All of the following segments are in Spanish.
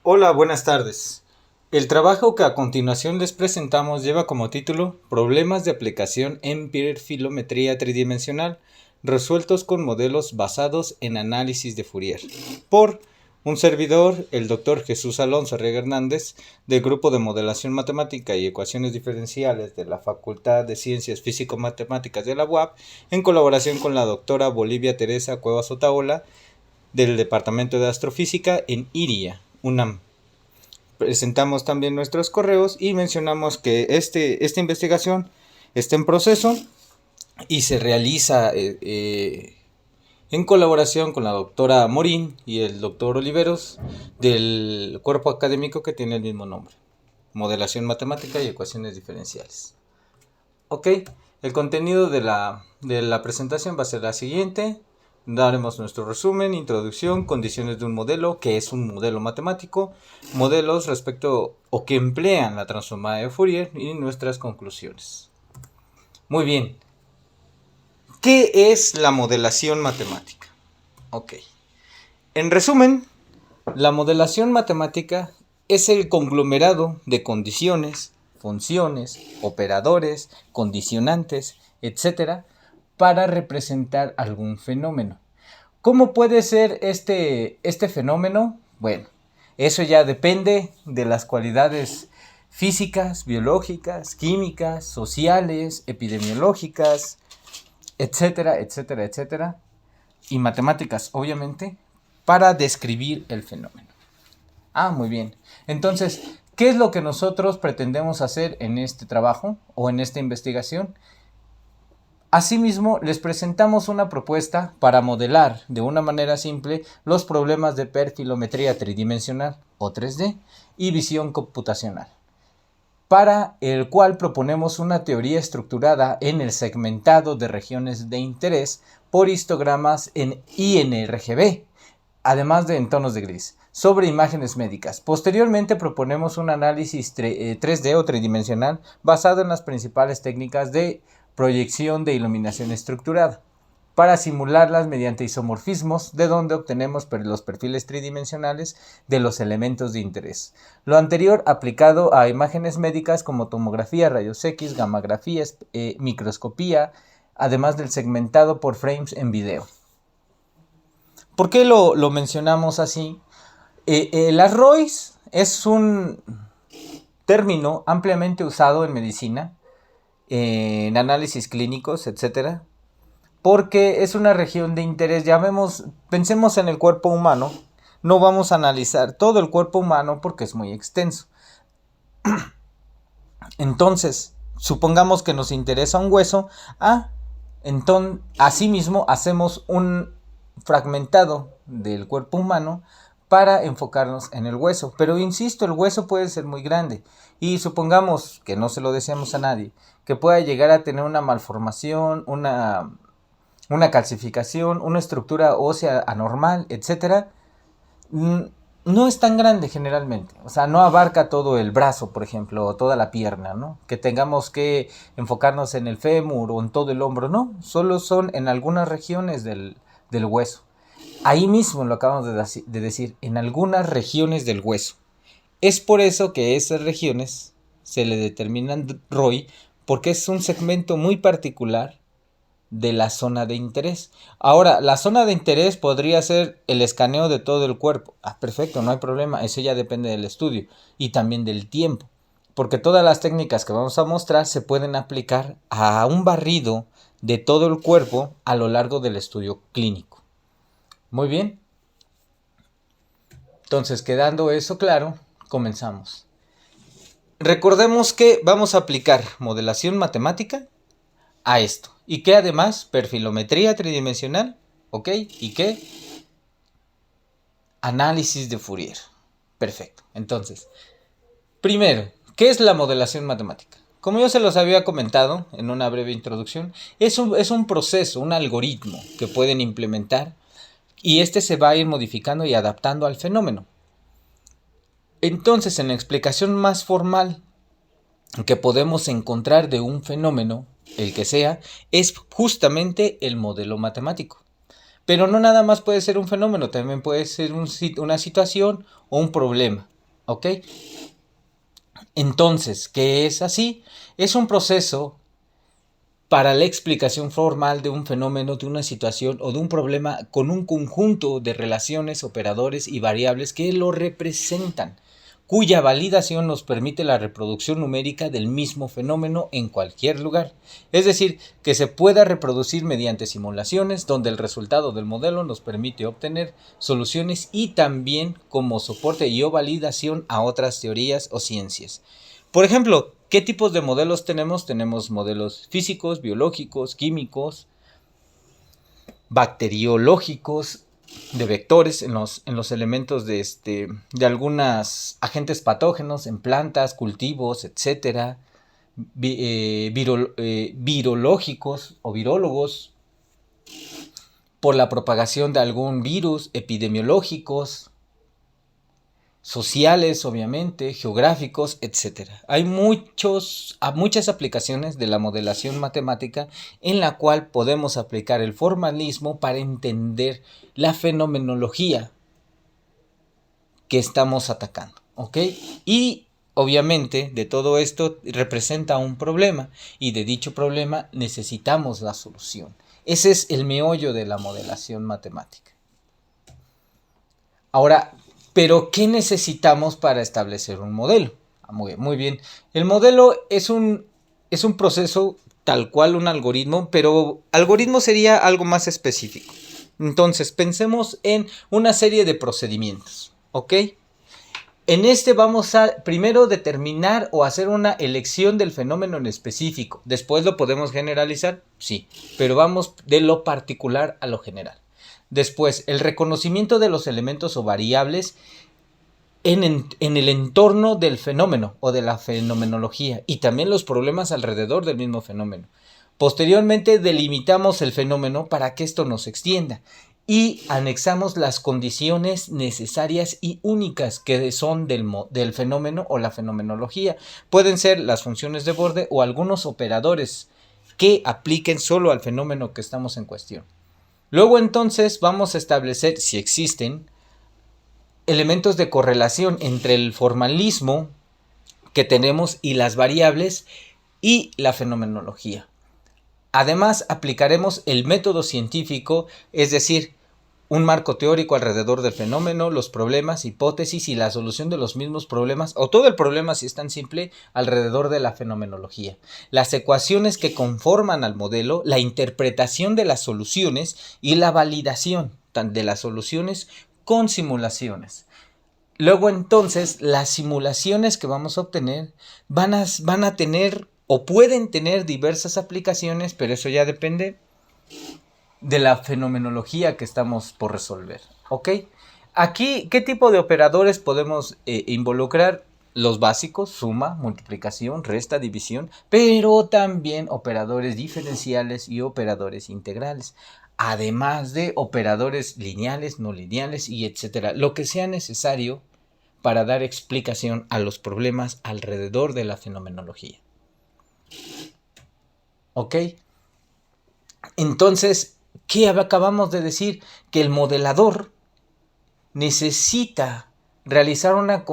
Hola, buenas tardes. El trabajo que a continuación les presentamos lleva como título Problemas de aplicación en perfilometría tridimensional resueltos con modelos basados en análisis de Fourier, por un servidor, el Dr. Jesús Alonso Arriaga Hernández, del Grupo de Modelación Matemática y Ecuaciones Diferenciales de la Facultad de Ciencias Físico-Matemáticas de la UAP, en colaboración con la doctora Bolivia Teresa Cuevas Otaola, del Departamento de Astrofísica en IRIA, UNAM. Presentamos también nuestros correos y mencionamos que esta investigación está en proceso y se realiza en colaboración con la doctora Morín y el doctor Oliveros del cuerpo académico que tiene el mismo nombre, Modelación Matemática y Ecuaciones Diferenciales. Ok, el contenido de la presentación va a ser la siguiente. Daremos nuestro resumen, introducción, condiciones de un modelo, que es un modelo matemático, modelos respecto o que emplean la transformada de Fourier y nuestras conclusiones. Muy bien, ¿qué es la modelación matemática? Ok, en resumen, la modelación matemática es el conglomerado de condiciones, funciones, operadores, condicionantes, etc., para representar algún fenómeno. ¿Cómo puede ser este fenómeno? Bueno, eso ya depende de las cualidades físicas, biológicas, químicas, sociales, epidemiológicas, etcétera, etcétera, etcétera, y matemáticas, obviamente, para describir el fenómeno. Muy bien. Entonces, ¿qué es lo que nosotros pretendemos hacer en este trabajo o en esta investigación? Asimismo, les presentamos una propuesta para modelar de una manera simple los problemas de perfilometría tridimensional o 3D y visión computacional, para el cual proponemos una teoría estructurada en el segmentado de regiones de interés por histogramas en INRGB, además de entornos de gris, sobre imágenes médicas. Posteriormente proponemos un análisis 3D o tridimensional basado en las principales técnicas de proyección de iluminación estructurada, para simularlas mediante isomorfismos, de donde obtenemos los perfiles tridimensionales de los elementos de interés. Lo anterior aplicado a imágenes médicas como tomografía, rayos X, gammagrafía, microscopía, además del segmentado por frames en video. ¿Por qué lo mencionamos así? Las ROIs es un término ampliamente usado en medicina, en análisis clínicos, etcétera, porque es una región de interés. Pensemos en el cuerpo humano, no vamos a analizar todo el cuerpo humano porque es muy extenso. Entonces, supongamos que nos interesa un hueso, entonces, asimismo hacemos un fragmentado del cuerpo humano para enfocarnos en el hueso. Pero insisto, el hueso puede ser muy grande y supongamos que no se lo deseamos a nadie, que pueda llegar a tener una malformación, una calcificación, una estructura ósea anormal, etc. No es tan grande generalmente, o sea, no abarca todo el brazo, por ejemplo, o toda la pierna, ¿no? Que tengamos que enfocarnos en el fémur o en todo el hombro, no, solo son en algunas regiones del hueso. Ahí mismo lo acabamos de decir, en algunas regiones del hueso. Es por eso que esas regiones se le determinan ROI, porque es un segmento muy particular de la zona de interés. Ahora, la zona de interés podría ser el escaneo de todo el cuerpo. Perfecto, no hay problema, eso ya depende del estudio y también del tiempo, porque todas las técnicas que vamos a mostrar se pueden aplicar a un barrido de todo el cuerpo a lo largo del estudio clínico. Muy bien. Entonces, quedando eso claro, comenzamos. Recordemos que vamos a aplicar modelación matemática a esto. Y que además, perfilometría tridimensional, ¿ok? Y que análisis de Fourier. Perfecto. Entonces, primero, ¿qué es la modelación matemática? Como yo se los había comentado en una breve introducción, es un proceso, un algoritmo que pueden implementar y este se va a ir modificando y adaptando al fenómeno. Entonces, en la explicación más formal que podemos encontrar de un fenómeno, el que sea, es justamente el modelo matemático. Pero no nada más puede ser un fenómeno, también puede ser una situación o un problema. ¿Ok? Entonces, ¿qué es así? Es un proceso para la explicación formal de un fenómeno, de una situación o de un problema con un conjunto de relaciones, operadores y variables que lo representan, cuya validación nos permite la reproducción numérica del mismo fenómeno en cualquier lugar. Es decir, que se pueda reproducir mediante simulaciones donde el resultado del modelo nos permite obtener soluciones y también como soporte y o validación a otras teorías o ciencias. Por ejemplo, ¿qué tipos de modelos tenemos? Tenemos modelos físicos, biológicos, químicos, bacteriológicos, de vectores en los elementos de algunos agentes patógenos en plantas, cultivos, etcétera, virológicos o virólogos por la propagación de algún virus, epidemiológicos, sociales, obviamente, geográficos, etcétera. Hay muchas aplicaciones de la modelación matemática en la cual podemos aplicar el formalismo para entender la fenomenología que estamos atacando, ¿ok? Y obviamente de todo esto representa un problema y de dicho problema necesitamos la solución. Ese es el meollo de la modelación matemática. Ahora, ¿pero qué necesitamos para establecer un modelo? Muy bien. El modelo es un proceso tal cual un algoritmo, pero algoritmo sería algo más específico. Entonces, pensemos en una serie de procedimientos, ¿ok? En vamos a primero determinar o hacer una elección del fenómeno en específico. Después lo podemos generalizar, sí, pero vamos de lo particular a lo general. Después, el reconocimiento de los elementos o variables en el entorno del fenómeno o de la fenomenología y también los problemas alrededor del mismo fenómeno. Posteriormente, delimitamos el fenómeno para que esto no se extienda y anexamos las condiciones necesarias y únicas que son del fenómeno o la fenomenología. Pueden ser las funciones de borde o algunos operadores que apliquen solo al fenómeno que estamos en cuestión. Luego entonces vamos a establecer si existen elementos de correlación entre el formalismo que tenemos y las variables y la fenomenología. Además, aplicaremos el método científico, es decir, un marco teórico alrededor del fenómeno, los problemas, hipótesis y la solución de los mismos problemas, o todo el problema si es tan simple, alrededor de la fenomenología. Las ecuaciones que conforman al modelo, la interpretación de las soluciones y la validación de las soluciones con simulaciones. Luego entonces las simulaciones que vamos a obtener van a tener o pueden tener diversas aplicaciones, pero eso ya depende de la fenomenología que estamos por resolver, ¿ok? Aquí, ¿qué tipo de operadores podemos involucrar? Los básicos, suma, multiplicación, resta, división, pero también operadores diferenciales y operadores integrales, además de operadores lineales, no lineales y etcétera, lo que sea necesario para dar explicación a los problemas alrededor de la fenomenología. ¿Ok? Entonces, ¿qué acabamos de decir? Que el modelador necesita realizar una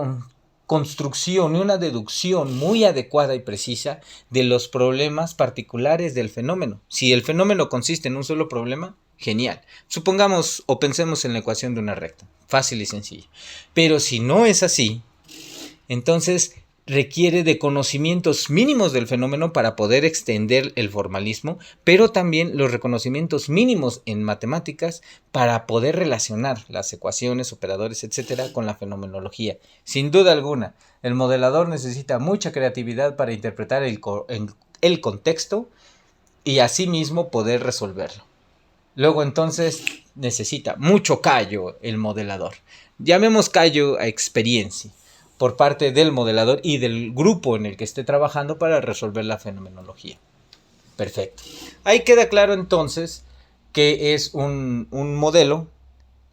construcción y una deducción muy adecuada y precisa de los problemas particulares del fenómeno. Si el fenómeno consiste en un solo problema, genial. Supongamos o pensemos en la ecuación de una recta. Fácil y sencillo. Pero si no es así, entonces requiere de conocimientos mínimos del fenómeno para poder extender el formalismo, pero también los reconocimientos mínimos en matemáticas para poder relacionar las ecuaciones, operadores, etcétera, con la fenomenología. Sin duda alguna, el modelador necesita mucha creatividad para interpretar el contexto y asimismo poder resolverlo. Luego entonces necesita mucho callo el modelador. Llamemos callo a experiencia por parte del modelador y del grupo en el que esté trabajando para resolver la fenomenología. Perfecto. Ahí queda claro entonces que es un modelo,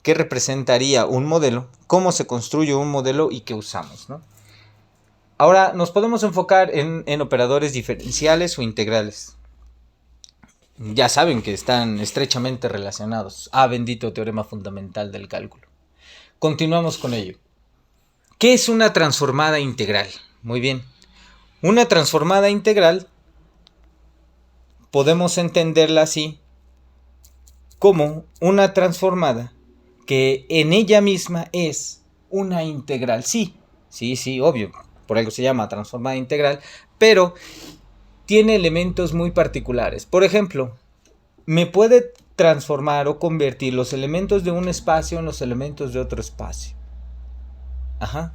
que representaría un modelo, cómo se construye un modelo y qué usamos, ¿no? Ahora nos podemos enfocar en operadores diferenciales o integrales. Ya saben que están estrechamente relacionados. Bendito teorema fundamental del cálculo. Continuamos con ello. ¿Qué es una transformada integral? Muy bien. Una transformada integral podemos entenderla así como una transformada que en ella misma es una integral. Sí, obvio, por algo se llama transformada integral, pero tiene elementos muy particulares. Por ejemplo, me puede transformar o convertir los elementos de un espacio en los elementos de otro espacio. Ajá.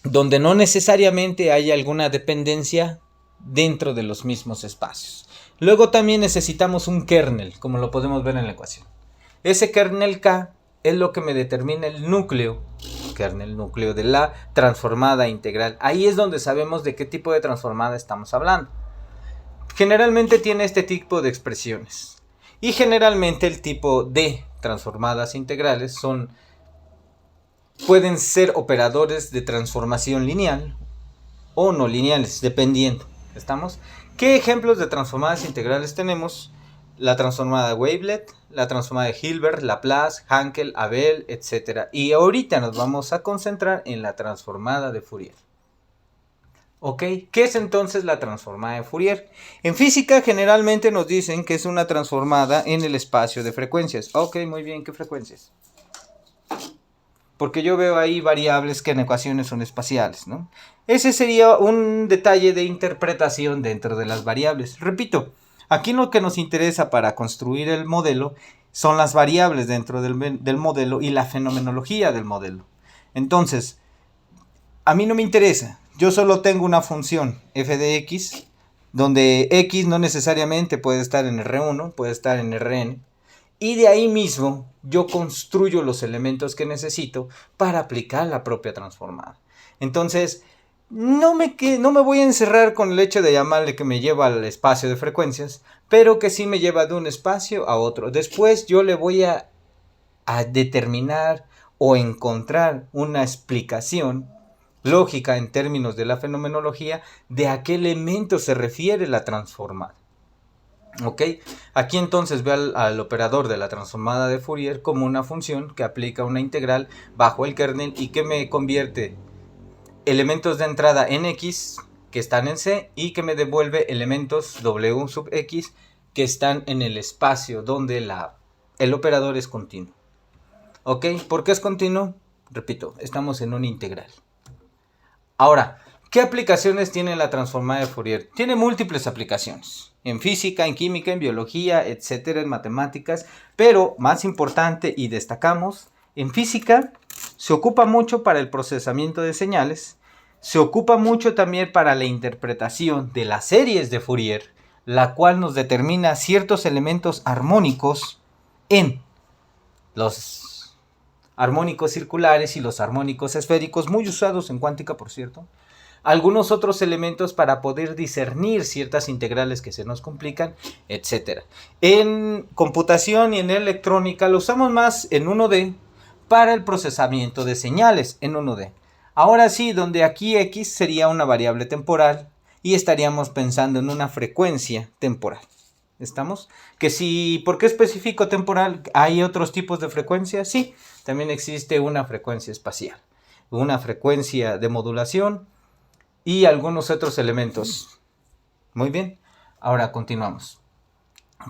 Donde no necesariamente hay alguna dependencia dentro de los mismos espacios. Luego también necesitamos un kernel, como lo podemos ver en la ecuación. Ese kernel K es lo que me determina el núcleo, kernel núcleo de la transformada integral. Ahí es donde sabemos de qué tipo de transformada estamos hablando. Generalmente tiene este tipo de expresiones. Y generalmente el tipo de transformadas integrales pueden ser operadores de transformación lineal o no lineales, dependiendo. ¿Estamos? ¿Qué ejemplos de transformadas integrales tenemos? La transformada de Wavelet, la transformada de Hilbert, Laplace, Hankel, Abel, etc. Y ahorita nos vamos a concentrar en la transformada de Fourier. ¿Ok? ¿Qué es entonces la transformada de Fourier? En física generalmente nos dicen que es una transformada en el espacio de frecuencias. Ok, muy bien, ¿qué frecuencias? Porque yo veo ahí variables que en ecuaciones son espaciales, ¿no? Ese sería un detalle de interpretación dentro de las variables. Repito, aquí lo que nos interesa para construir el modelo son las variables dentro del modelo y la fenomenología del modelo. Entonces, a mí no me interesa. Yo solo tengo una función f de x, donde x no necesariamente puede estar en R1, puede estar en Rn. Y de ahí mismo yo construyo los elementos que necesito para aplicar la propia transformada. Entonces, no me voy a encerrar con el hecho de llamarle que me lleva al espacio de frecuencias, pero que sí me lleva de un espacio a otro. Después yo le voy a determinar o encontrar una explicación lógica en términos de la fenomenología de a qué elemento se refiere la transformada. ¿Ok? Aquí entonces veo al operador de la transformada de Fourier como una función que aplica una integral bajo el kernel y que me convierte elementos de entrada en x que están en C y que me devuelve elementos w sub x que están en el espacio donde el operador es continuo. ¿Ok? ¿Por qué es continuo? Repito, estamos en una integral. Ahora, ¿qué aplicaciones tiene la transformada de Fourier? Tiene múltiples aplicaciones. En física, en química, en biología, etcétera, en matemáticas. Pero, más importante y destacamos, en física se ocupa mucho para el procesamiento de señales. Se ocupa mucho también para la interpretación de las series de Fourier, la cual nos determina ciertos elementos armónicos en los armónicos circulares y los armónicos esféricos, muy usados en cuántica, por cierto. Algunos otros elementos para poder discernir ciertas integrales que se nos complican, etc. En computación y en electrónica lo usamos más en 1D para el procesamiento de señales en 1D. Ahora sí, donde aquí x sería una variable temporal y estaríamos pensando en una frecuencia temporal. ¿Estamos? Que si, ¿por qué especifico temporal? ¿Hay otros tipos de frecuencias? Sí, también existe una frecuencia espacial, una frecuencia de modulación y algunos otros elementos. Muy bien, ahora continuamos.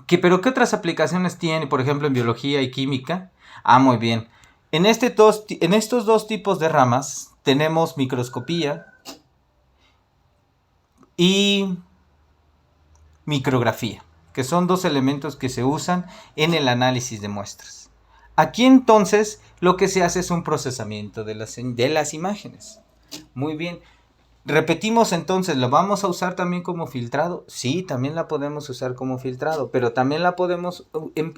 ¿Pero qué otras aplicaciones tiene, por ejemplo, en biología y química? Muy bien. En estos dos tipos de ramas tenemos microscopía y micrografía, que son dos elementos que se usan en el análisis de muestras. Aquí entonces lo que se hace es un procesamiento de las imágenes. Muy bien. Repetimos entonces, ¿lo vamos a usar también como filtrado? Sí, también la podemos usar como filtrado, pero también la podemos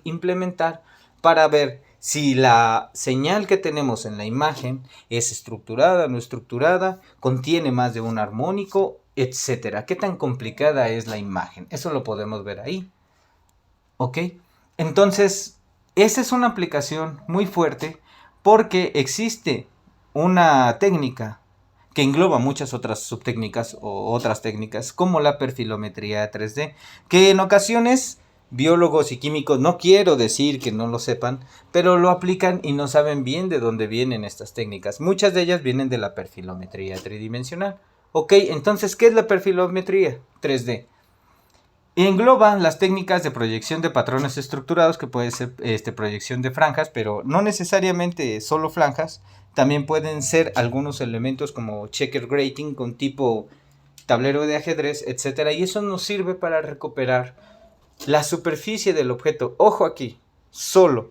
implementar para ver si la señal que tenemos en la imagen es estructurada, no estructurada, contiene más de un armónico, etcétera. ¿Qué tan complicada es la imagen? Eso lo podemos ver ahí. ¿Ok? Entonces, esa es una aplicación muy fuerte porque existe una técnica que engloba muchas otras subtécnicas o otras técnicas como la perfilometría 3D, que en ocasiones biólogos y químicos, no quiero decir que no lo sepan, pero lo aplican y no saben bien de dónde vienen estas técnicas. Muchas de ellas vienen de la perfilometría tridimensional. Ok, entonces, ¿qué es la perfilometría 3D? Engloba las técnicas de proyección de patrones estructurados, que puede ser proyección de franjas, pero no necesariamente solo franjas. También pueden ser algunos elementos como checker grating con tipo tablero de ajedrez, etcétera, y eso nos sirve para recuperar la superficie del objeto. Ojo aquí, solo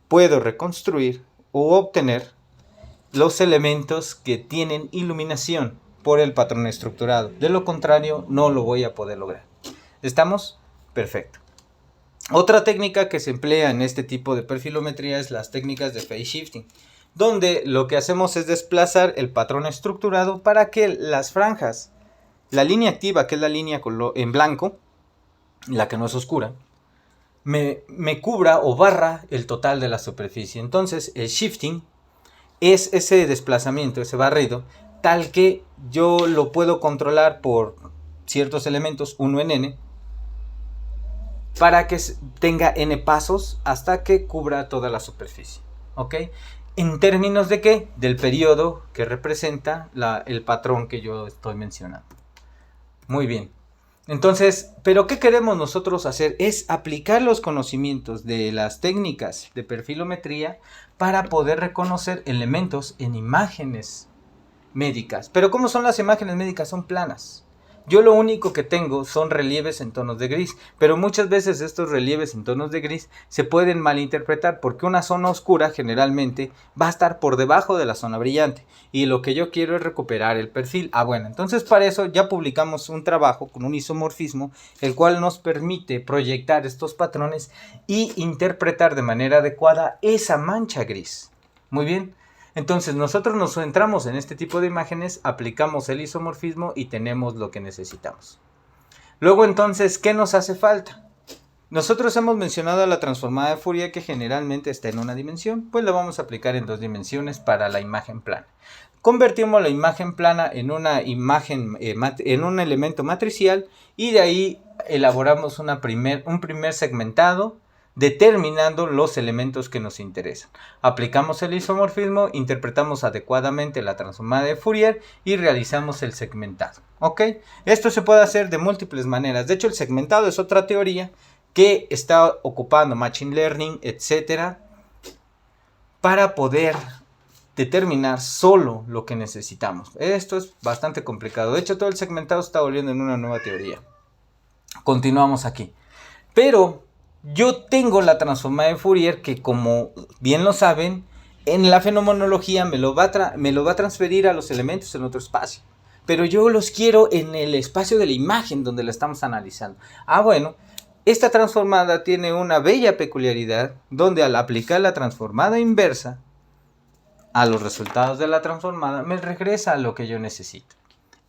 puedo reconstruir o obtener los elementos que tienen iluminación por el patrón estructurado. De lo contrario, no lo voy a poder lograr. ¿Estamos? Perfecto. Otra técnica que se emplea en este tipo de perfilometría es las técnicas de phase shifting, donde lo que hacemos es desplazar el patrón estructurado para que las franjas, la línea activa, que es la línea en blanco, la que no es oscura, me cubra o barra el total de la superficie. Entonces el shifting es ese desplazamiento, ese barrido, tal que yo lo puedo controlar por ciertos elementos, uno en n, para que tenga n pasos hasta que cubra toda la superficie. ¿Ok? ¿En términos de qué? Del periodo que representa el patrón que yo estoy mencionando. Muy bien. Entonces, ¿pero qué queremos nosotros hacer? Es aplicar los conocimientos de las técnicas de perfilometría para poder reconocer elementos en imágenes médicas. Pero ¿cómo son las imágenes médicas? Son planas. Yo lo único que tengo son relieves en tonos de gris, pero muchas veces estos relieves en tonos de gris se pueden malinterpretar porque una zona oscura generalmente va a estar por debajo de la zona brillante y lo que yo quiero es recuperar el perfil. Bueno, entonces para eso ya publicamos un trabajo con un isomorfismo, el cual nos permite proyectar estos patrones y interpretar de manera adecuada esa mancha gris. Muy bien. Entonces nosotros nos centramos en este tipo de imágenes, aplicamos el isomorfismo y tenemos lo que necesitamos. Luego entonces, ¿qué nos hace falta? Nosotros hemos mencionado la transformada de Fourier que generalmente está en una dimensión, pues la vamos a aplicar en 2 dimensiones para la imagen plana. Convertimos la imagen plana en una imagen, en un elemento matricial y de ahí elaboramos un primer segmentado, determinando los elementos que nos interesan. Aplicamos el isomorfismo, interpretamos adecuadamente la transformada de Fourier y realizamos el segmentado. ¿Ok? Esto se puede hacer de múltiples maneras. De hecho, el segmentado es otra teoría que está ocupando Machine Learning, etcétera, para poder determinar solo lo que necesitamos. Esto es bastante complicado. De hecho, todo el segmentado está volviendo en una nueva teoría. Continuamos aquí. Pero yo tengo la transformada de Fourier que, como bien lo saben, en la fenomenología me lo va a transferir a los elementos en otro espacio. Pero yo los quiero en el espacio de la imagen donde la estamos analizando. Bueno, esta transformada tiene una bella peculiaridad donde al aplicar la transformada inversa a los resultados de la transformada me regresa a lo que yo necesito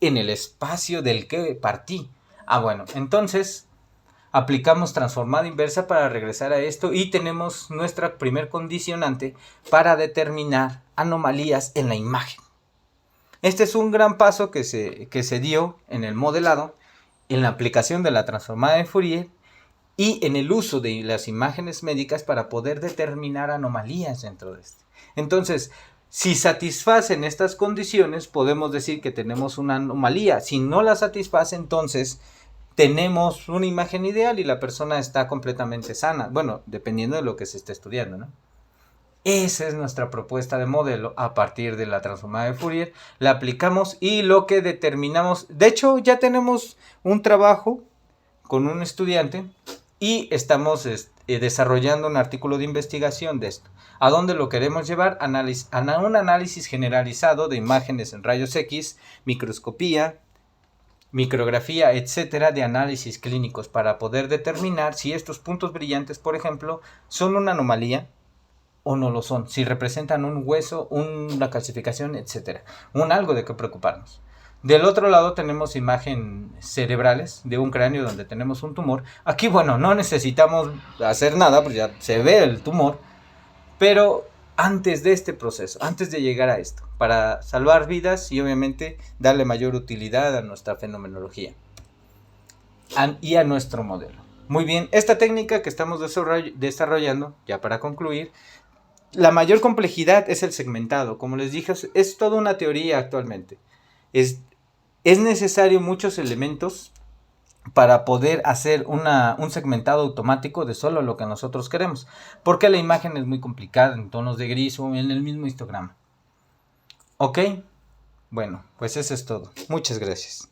en el espacio del que partí. Bueno, entonces aplicamos transformada inversa para regresar a esto y tenemos nuestra primer condicionante para determinar anomalías en la imagen. Este es un gran paso que se dio en el modelado, en la aplicación de la transformada de Fourier y en el uso de las imágenes médicas para poder determinar anomalías dentro de este. Entonces, si satisfacen estas condiciones, podemos decir que tenemos una anomalía. Si no la satisface, entonces tenemos una imagen ideal y la persona está completamente sana. Bueno, dependiendo de lo que se esté estudiando, ¿no? Esa es nuestra propuesta de modelo a partir de la transformada de Fourier. La aplicamos y lo que determinamos... De hecho, ya tenemos un trabajo con un estudiante y estamos desarrollando un artículo de investigación de esto. ¿A dónde lo queremos llevar? A un análisis generalizado de imágenes en rayos X, microscopía, micrografía, etcétera, de análisis clínicos para poder determinar si estos puntos brillantes, por ejemplo, son una anomalía o no lo son, si representan un hueso, una calcificación, etcétera, algo de qué preocuparnos. Del otro lado tenemos imágenes cerebrales de un cráneo donde tenemos un tumor. Aquí, bueno, no necesitamos hacer nada, pues ya se ve el tumor, pero antes de este proceso, antes de llegar a esto, para salvar vidas y obviamente darle mayor utilidad a nuestra fenomenología y a nuestro modelo. Muy bien, esta técnica que estamos desarrollando, ya para concluir, la mayor complejidad es el segmentado. Como les dije, es toda una teoría actualmente. Es necesario muchos elementos para poder hacer un segmentado automático de solo lo que nosotros queremos. Porque la imagen es muy complicada en tonos de gris o en el mismo histograma. ¿Ok? Bueno, pues eso es todo. Muchas gracias.